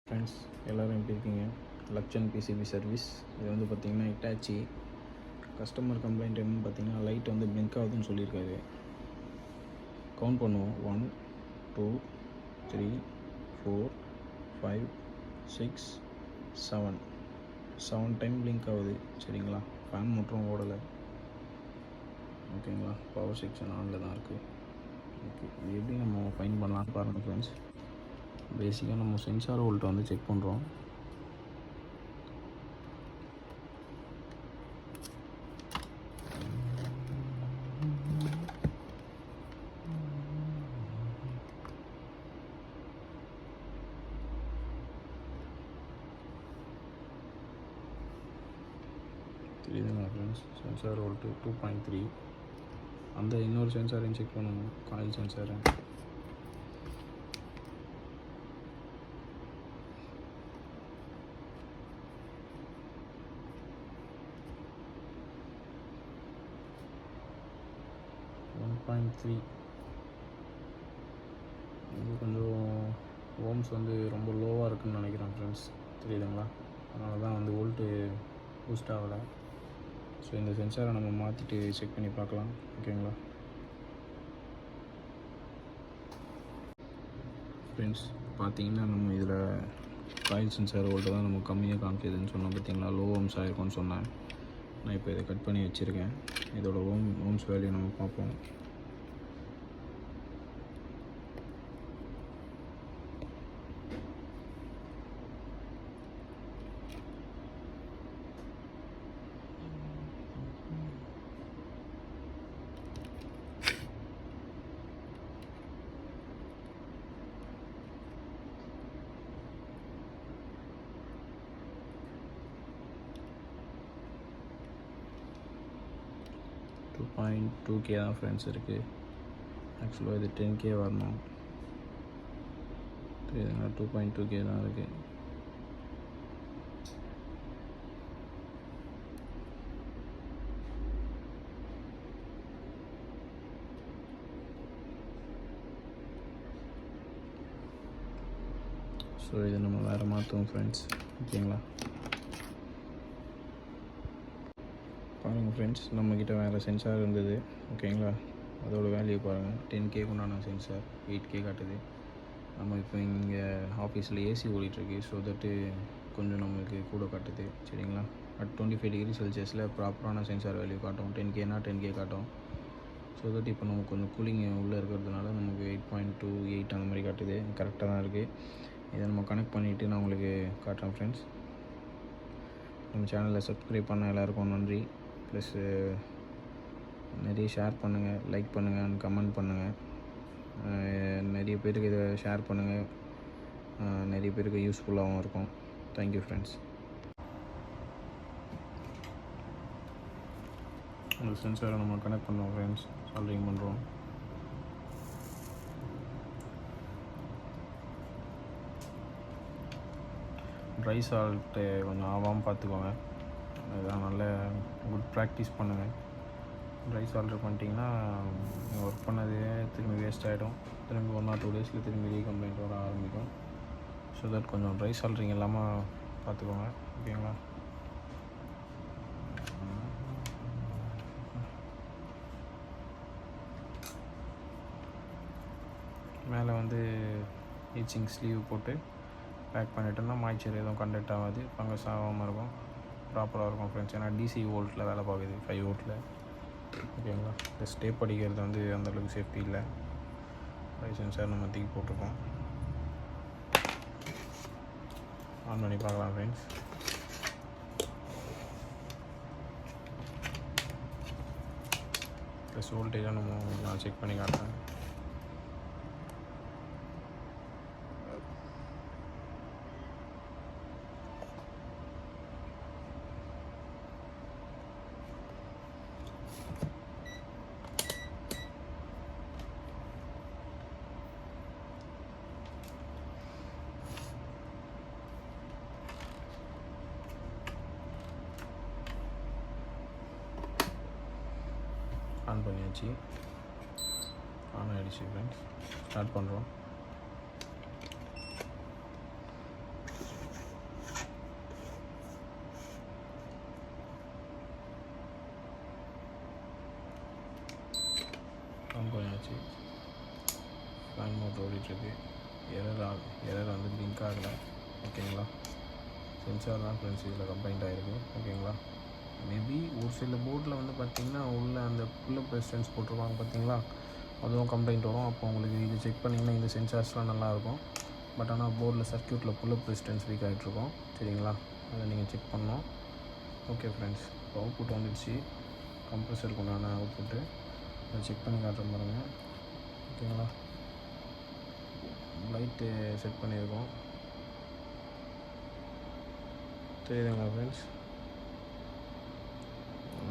Friends எல்லோரும் எப்படி இருக்கீங்க? Lakshan PCB service. இது வந்து பார்த்திங்கன்னா இட்டாச்சி. கஸ்டமர் கம்ப்ளைண்ட் என்னன்னு பார்த்தீங்கன்னா லைட் வந்து பிளிங்க் ஆகுதுன்னு சொல்லியிருக்காரு. கவுண்ட் பண்ணுவோம். 1 2 3 4 5 6 7 டைம் பிளிங்க் ஆகுது. சரிங்களா? ஃபேன் மோட்டரும் ஓடலை. ஓகேங்களா? பவர் செக்ஷன் ஆனில் தான் இருக்குது. ஓகே, இது எப்படி நம்ம ஃபைன் பண்ணலான்னு பாருங்கள் ஃப்ரெண்ட்ஸ். பேசிக்காக நம்ம சென்சார் வோல்ட்டை வந்து செக் பண்ணுறோம். தெரியுதுங்களா ஃப்ரெண்ட்ஸ்? Sensor volt 2.3. அந்த இன்னொரு சென்சாரையும் செக் பண்ணணும், காயில் சென்சாரை. இது கொஞ்சம் ஓம்ஸ் வந்து ரொம்ப லோவாக இருக்குதுன்னு நினைக்கிறேன் ஃப்ரெண்ட்ஸ். தெரியுதுங்களா? அதனால தான் வந்து வோல்ட்டு பூஸ்ட் ஆகலை. ஸோ இந்த சென்சாரை நம்ம மாற்றிட்டு செக் பண்ணி பார்க்கலாம். ஓகேங்களா ஃப்ரெண்ட்ஸ்? பார்த்தீங்கன்னா நம்ம இதில் காயில் சென்சார் வோல்ட்டு தான் நம்ம கம்மியாக காமிச்சதுன்னு சொன்னோம். பார்த்தீங்களா? லோ ஓம்ஸ் ஆகிருக்கும்னு சொன்னேன். நான் இப்போ இதை கட் பண்ணி வச்சுருக்கேன். இதோட ஓம்ஸ் வேல்யூ நம்ம பார்ப்போம். .2K தான் ஃப்ரெண்ட்ஸ் இருக்குது. ஆக்சுவலாக இது 10K வரணும். தெரியுதுங்களா? 2.2K தான் இருக்குது. ஸோ இதை நம்ம வேறு மாற்றுவோம் ஃப்ரெண்ட்ஸ். ஓகேங்களா? பாருங்கள் ஃப்ரெண்ட்ஸ், நம்மக்கிட்ட வேறு சென்சார் இருந்தது. ஓகேங்களா? அதோட வேல்யூ பாருங்கள். 10K உண்டான சென்சார் 8K காட்டுது. நம்ம இப்போ இங்கே ஆஃபீஸில் ஏசி ஓடிட்டுருக்கு. ஸோ தட்டு கொஞ்சம் நம்மளுக்கு கூட காட்டுது. சரிங்களா? அட் 25 டிகிரி செல்சியஸில் ப்ராப்பரான சென்சார் வேல்யூ காட்டும். 10Kனா 10K காட்டும். ஸோ தட் இப்போ நமக்கு கொஞ்சம் கூலிங் உள்ளே இருக்கிறதுனால நமக்கு 8.28 அந்த மாதிரி காட்டுது. கரெக்டாக தான் இருக்குது. இதை நம்ம கனெக்ட் பண்ணிவிட்டு நான் உங்களுக்கு காட்டுறேன் ஃப்ரெண்ட்ஸ். நம்ம சேனலை சப்ஸ்கிரைப் பண்ண எல்லாருக்கும் நன்றி. ப்ளஸ்ஸு நிறைய ஷேர் பண்ணுங்கள், லைக் பண்ணுங்கள் அண்ட் கமெண்ட் பண்ணுங்கள். நிறைய பேருக்கு இதை ஷேர் பண்ணுங்கள். நிறைய பேருக்கு யூஸ்ஃபுல்லாகவும் இருக்கும். Thank you friends. அந்த சென்சாரை நம்ம கனெக்ட் பண்ணுறோம் ஃப்ரெண்ட்ஸ். சால்ட்ரிங் பண்ணுறோம். ட்ரை சால்ட்டு கொஞ்சம் ஆகாமல் பார்த்துக்கோங்க. அதுதான் நல்ல குட் ப்ராக்டிஸ் பண்ணுங்கள். ட்ரை சால்ட்ரு பண்ணிட்டீங்கன்னா நீங்கள் ஒர்க் பண்ணதே திரும்பி வேஸ்ட் ஆகிடும். திரும்பி 1 or 2 டேஸில் திரும்பி கம்ப்ளைண்ட் வர ஆரம்பிக்கும். ஸோ தட் கொஞ்சம் ட்ரை சால்ட்ரிங் இல்லாமல் பார்த்துக்கோங்க. ஓகேங்களா? மேலே வந்து ஈச்சிங் ஸ்லீவ் போட்டு பேக் பண்ணிட்டோம்னா மாய்ச்சர் எதுவும் கண்டக்ட் ஆகாது, ஃபங்கஸ் ஆகாமல் இருக்கும், ப்ராப்பராக இருக்கும் ஃப்ரெண்ட்ஸ். ஏன்னா DC வோல்ட்டில் வேலை பார்க்குது, 5 வோல்ட்டில். ஓகேங்களா? இந்த ஸ்டேப் அடிக்கிறது வந்து அந்தளவுக்கு சேஃப்டி இல்லை. சென்சார் நம்ம தூக்கி போட்டிருக்கோம். ஆன் பண்ணி பார்க்கலாம் ஃப்ரெண்ட்ஸ். ப்ளஸ் வோல்டேஜாக நான் செக் பண்ணி காட்டுறேன். ஆன் பண்ணியாச்சு. ஆன் ஆகிடுச்சு ஃப்ரெண்ட்ஸ். ஸ்டார்ட் பண்ணுறோம். மோட்டர் ஓடிட்டுருக்கு. எரர் வந்து பிங்க் ஆகலை. ஓகேங்களா, சென்சார் தான் ஃப்ரெண்ட்ஸ் இதில் கம்ப்ளைண்ட் ஆகிருக்கு. ஓகேங்களா, மேபி ஒரு சில போர்டில் வந்து பார்த்திங்கன்னா உள்ள அந்த புல்லப் ரெசிஸ்டன்ஸ் போட்டிருப்பாங்க பார்த்தீங்களா, அதுவும் கம்ப்ளைண்ட் வரும். அப்போ உங்களுக்கு இது செக் பண்ணிங்கன்னா இந்த சென்சார்ஸ்லாம் நல்லாயிருக்கும். பட் ஆனால் போர்டில் சர்க்யூட்டில் புல்லப் ரெசிஸ்டன்ஸ் வீக் ஆகிட்ருக்கும். சரிங்களா, அதை நீங்கள் செக் பண்ணணும். ஓகே ஃப்ரெண்ட்ஸ், இப்போ அவுட்புட் வந்துடுச்சு. கம்ப்ரஸருக்கு உண்டான அவுட்புட்டு அதை செக் பண்ணி காட்டுற பாருங்கள். ஓகேங்களா, லைட்டு செட் பண்ணியிருக்கோம். தெரியுதுங்களா friends?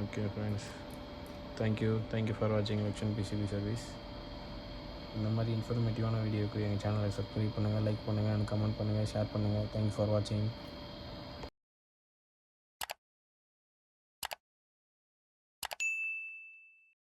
Okay friends, thank you for வாட்சிங் லக்ஷன் பிசிபி சர்வீஸ். இந்த மாதிரி இன்ஃபர்மேட்டிவான வீடியோக்கு எங்கள் சேனலை சப்ஸ்கிரைப் பண்ணுங்கள், லைக் பண்ணுங்கள் அண்ட் கமெண்ட் பண்ணுங்கள், ஷேர் பண்ணுங்கள். தேங்க்யூ ஃபார் வாட்சிங்.